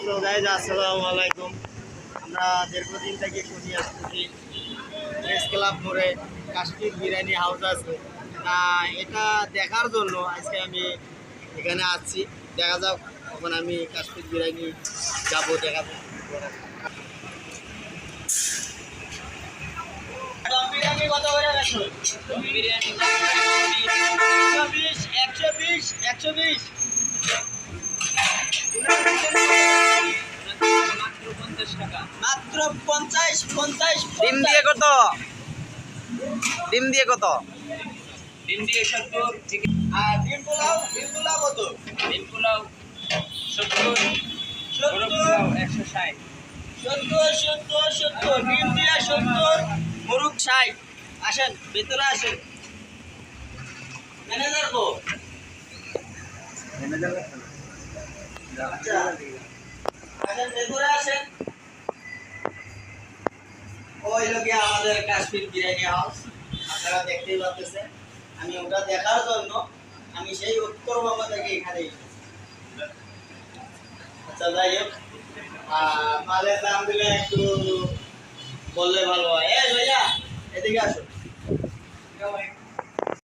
So guys আসসালামু আলাইকুম। আমরা দীর্ঘদিন থেকে শুনি আসতেছি প্রেস ক্লাব মোড়ে কাশ্মীর বিরিয়ানি হাউস আছে। এটা দেখার জন্য আজকে আমি এখানে আসছি। দেখা যাক তখন আমি কাশ্মীর বিরিয়ানি যাবো দেখাবো। বিরিয়ানি কত করে গেছো? বিরিয়ানি 120 120 মাত্র 50 ডিম দিয়ে কত? ডিম দিয়ে কত? ডিম দিয়ে 70, চিকেন আর ডিম পোলাও কত? ডিম পোলাও 70, 160। 70 ডিম দিয়ে 70, মুরগ 60। আসেন ভিতরে আসেন। ম্যানেজার কো? আচ্ছা আসেন ভিতরে আসেন। ওই লোকে আমাদের কাশ্মীর বিরিয়ানি হাউস আপনারা দেখতেই পাচ্ছেন। আমি ওটা দেখার জন্য আমি সেই উত্তরবঙ্গ থেকে এখানে এসেছি। আচ্ছা যাই হোক, মালের দাম দিলে একটু বললে ভালো হয়। ভাইয়া এদিকে আসো।